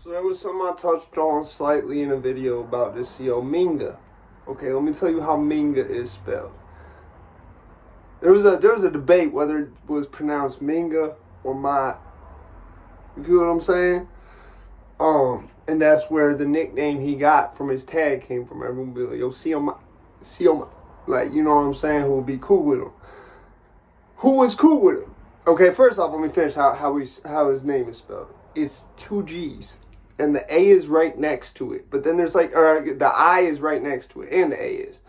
So there was something I touched on slightly in a video about this CO Minga. Okay, let me tell you how Minga is spelled. There was a debate whether it was pronounced Minga or Ma. You feel what I'm saying? And that's where the nickname he got from his tag came from. Everyone would be like, yo, CO Ma. Like, you know what I'm saying? Who would be cool with him? Who was cool with him? Okay, first off, let me finish how his name is spelled. It's 2 G's. And the A is right next to it. But then there's like, or the I is right next to it. And the A is.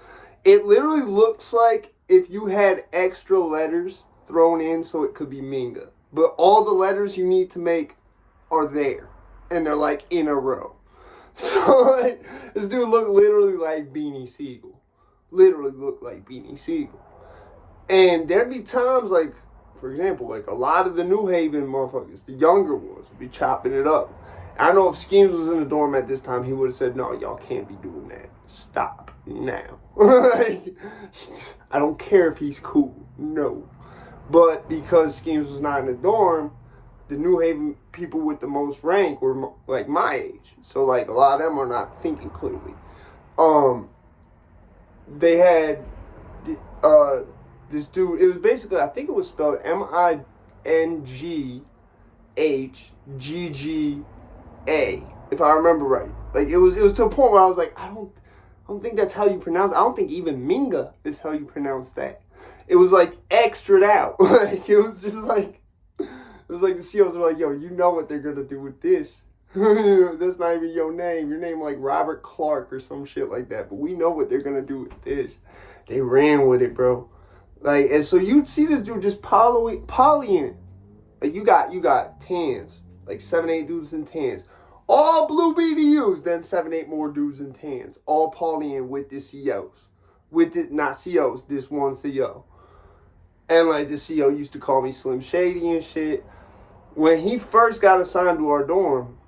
It literally looks like if you had extra letters thrown in so it could be Minga. But all the letters you need to make are there. And they're like in a row. So like, this dude looked literally like Beanie Sigel. Literally looked like Beanie Sigel. And there'd be times like, for example, like a lot of the New Haven motherfuckers, the younger ones, would be chopping it up. I know if Schemes was in the dorm at this time, he would have said, no, y'all can't be doing that. Stop now. Like, I don't care if he's cool. No. But because Schemes was not in the dorm, the New Haven people with the most rank were like my age. So like a lot of them are not thinking clearly. They had this dude, it was basically, I think it was spelled Minghgga, if I remember right. Like it was to a point where I was like, I don't think that's how you pronounce it. I don't think even Minga is how you pronounce that. It was like extra'd out. Like it was just like, it was like the CEOs were like, yo, you know what they're gonna do with this. That's not even your name. Your name like Robert Clark or some shit like that. But we know what they're gonna do with this. They ran with it, bro. Like, and so you'd see this dude just polying. Like you got tans. Like 7-8 dudes in tans. All blue BDUs, then 7-8 more dudes in tans. All polying with the CEOs. With the, not CEOs, this one CEO. And like the CEO used to call me Slim Shady and shit. When he first got assigned to our dorm,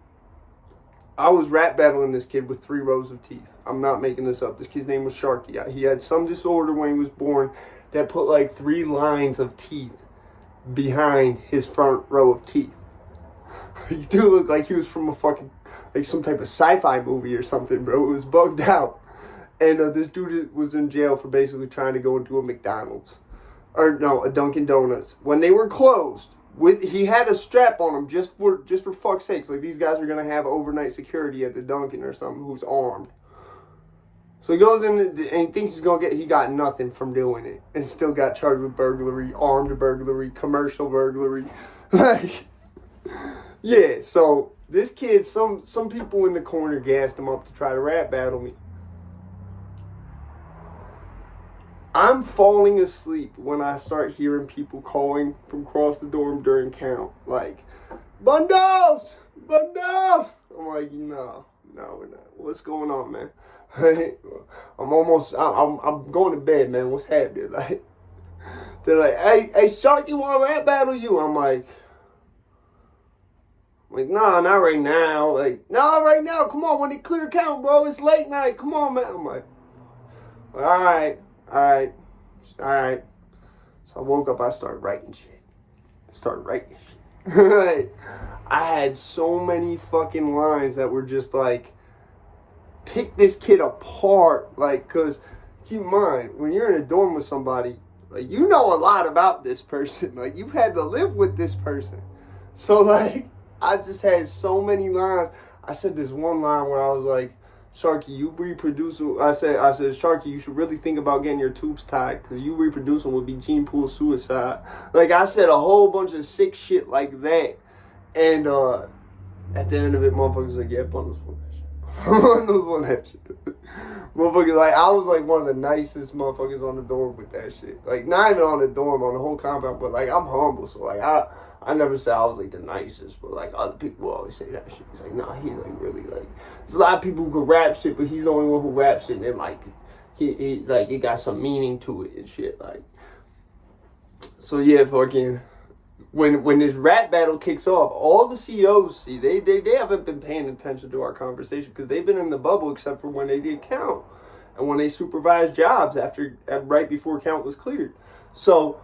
I was rap battling this kid with 3 rows of teeth. I'm not making this up. This kid's name was Sharky. He had some disorder when he was born that put like 3 lines of teeth behind his front row of teeth. He do look like he was from a fucking, like some type of sci-fi movie or something, bro. It was bugged out. And this dude was in jail for basically trying to go into a McDonald's. Or no, a Dunkin' Donuts. When they were closed, he had a strap on him just for fuck's sakes. Like these guys are going to have overnight security at the Dunkin' or something who's armed. So he goes in and he thinks he got nothing from doing it. And still got charged with burglary, armed burglary, commercial burglary. Like, yeah, so this kid, some people in the corner gassed him up to try to rap battle me. I'm falling asleep when I start hearing people calling from across the dorm during count. Like, Bundos! Bundos! I'm like, no, we're not. What's going on, man? I'm going to bed, man. What's happening? Like, they're like, hey, Shark, you want to rap battle you? I'm like, nah, not right now. Like, nah, right now. Come on, when they clear count, bro. It's late night. Come on, man. I'm like, all right. So I woke up. I started writing shit. Like, I had so many fucking lines that were just like, pick this kid apart. Like, because keep in mind, when you're in a dorm with somebody, like, you know a lot about this person. Like, you've had to live with this person. So, like, I just had so many lines. I said this one line where I was like, Sharky, you reproducing. I said, Sharky, you should really think about getting your tubes tied because you reproducing would be gene pool suicide. Like, I said a whole bunch of sick shit like that. And at the end of it, motherfuckers like, yeah, bundles for that shit. Bundles for that shit. Motherfuckers, like, I was like one of the nicest motherfuckers on the dorm with that shit. Like, not even on the dorm, on the whole compound, but like, I'm humble. So, like, I never said I was like the nicest, but like other people always say that shit. He's like, nah, he's like really like. There's a lot of people who can rap shit, but he's the only one who raps shit, and then like he like it got some meaning to it and shit. Like, so yeah, fucking when this rap battle kicks off, all the CEOs see they haven't been paying attention to our conversation because they've been in the bubble except for when they did count and when they supervised jobs right before count was cleared. So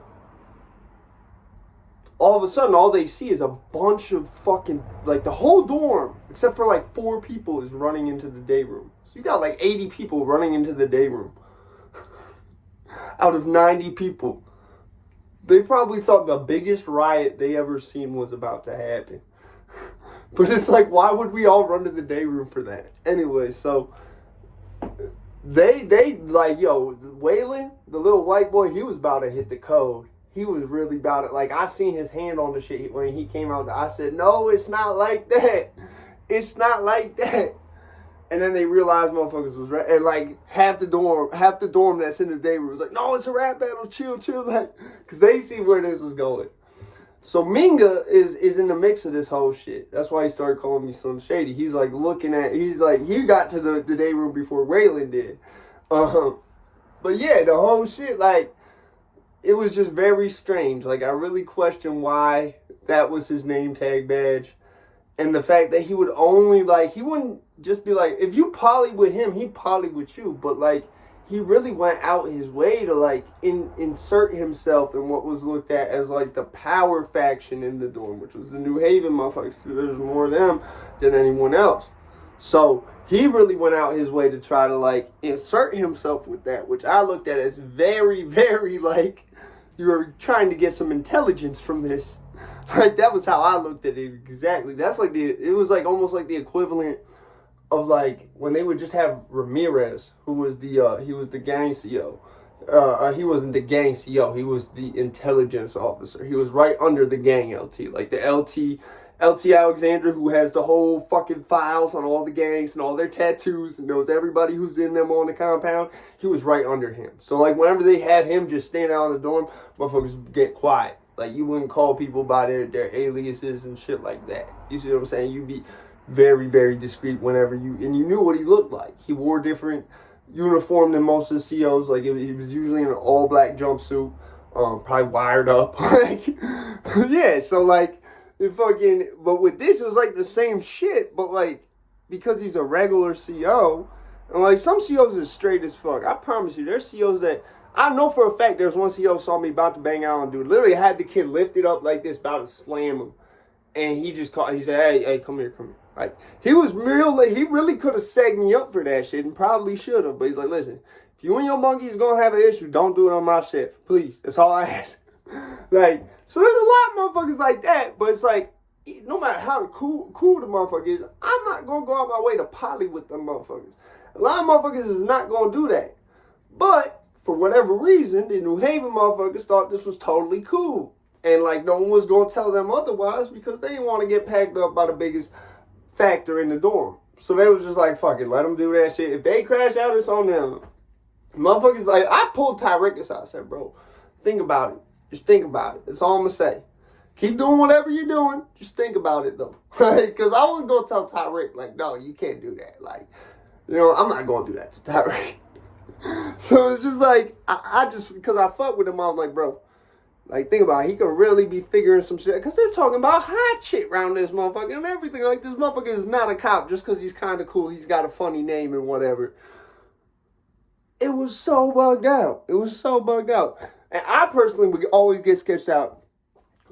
all of a sudden, all they see is a bunch of fucking, like, the whole dorm, except for, like, 4 people is running into the day room. So you got, like, 80 people running into the day room. Out of 90 people. They probably thought the biggest riot they ever seen was about to happen. But it's like, why would we all run to the day room for that? Anyway, so they like, yo, Waylon, the little white boy, he was about to hit the code. He was really about it. Like, I seen his hand on the shit when he came out. I said, no, it's not like that. It's not like that. And then they realized motherfuckers was right. And, like, half the dorm that's in the day room was like, no, it's a rap battle. Chill. Like, because they see where this was going. So Minga is in the mix of this whole shit. That's why he started calling me Slim Shady. He's like he got to the day room before Waylon did. But yeah, the whole shit, like, it was just very strange. Like, I really question why that was his name tag badge. And the fact that he would only, like, he wouldn't just be like, if you poly with him, he poly with you. But, like, he really went out his way to, like, insert himself in what was looked at as, like, the power faction in the dorm, which was the New Haven motherfuckers. So there's more of them than anyone else. So he really went out his way to try to, like, insert himself with that, which I looked at as very, very, like, you're trying to get some intelligence from this. Like, that was how I looked at it exactly. That's like it was like almost like the equivalent of, like, when they would just have Ramirez, who was he was the gang CO. He wasn't the gang CO, he was the intelligence officer. He was right under the gang LT, like the LT Alexander, who has the whole fucking files on all the gangs and all their tattoos and knows everybody who's in them on the compound. He was right under him. So, like, whenever they had him just stand out in the dorm, motherfuckers would get quiet. Like, you wouldn't call people by their aliases and shit like that. You see what I'm saying? You'd be very, very discreet whenever and you knew what he looked like. He wore different uniform than most of the COs. Like, he was usually in an all-black jumpsuit, probably wired up. Like, yeah, so, like, but with this, it was, like, the same shit, but, like, because he's a regular CO, and, like, some COs is straight as fuck. I promise you, there's COs that, I know for a fact there's one CO saw me about to bang out on dude. Literally had the kid lifted up like this, about to slam him. And he just called, he said, hey, come here. Like, he really could have segged me up for that shit and probably should have. But he's like, listen, if you and your monkey's gonna have an issue, don't do it on my shift. Please. That's all I ask. Like, so there's a lot of motherfuckers like that. But it's like, no matter how cool the motherfucker is, I'm not gonna go out my way to poly with them motherfuckers. A lot of motherfuckers is not gonna do that. But for whatever reason, the New Haven motherfuckers thought this was totally cool. And, like, no one was going to tell them otherwise because they didn't want to get packed up by the biggest factor in the dorm. So they was just like, fuck it, let them do that shit. If they crash out, it's on them. Motherfuckers, like, I pulled Tyreek aside. I said, bro, think about it. Just think about it. That's all I'm going to say. Keep doing whatever you're doing. Just think about it, though. Because I wasn't going to tell Tyreek, like, no, you can't do that. Like, you know, I'm not going to do that to Tyreek. So it's just like, I just, because I fuck with him, I was like, bro, like, think about it. He could really be figuring some shit. Because they're talking about hot shit around this motherfucker and everything. Like, this motherfucker is not a cop just because he's kind of cool. He's got a funny name and whatever. It was so bugged out. And I personally would always get sketched out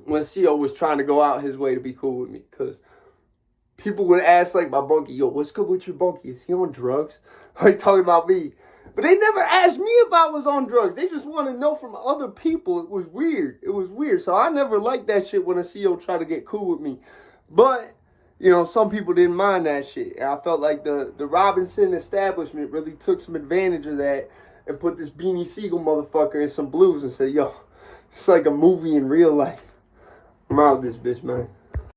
when CO was trying to go out his way to be cool with me. Because people would ask, like, my bunkie, yo, what's good with your bunkie? Is he on drugs? Like, talking about me. But they never asked me if I was on drugs. They just want to know from other people. It was weird. So I never liked that shit when a CO tried to get cool with me. But, you know, some people didn't mind that shit. And I felt like the Robinson establishment really took some advantage of that and put this Beanie Sigel motherfucker in some blues and said, yo, it's like a movie in real life. I'm out of this bitch, man.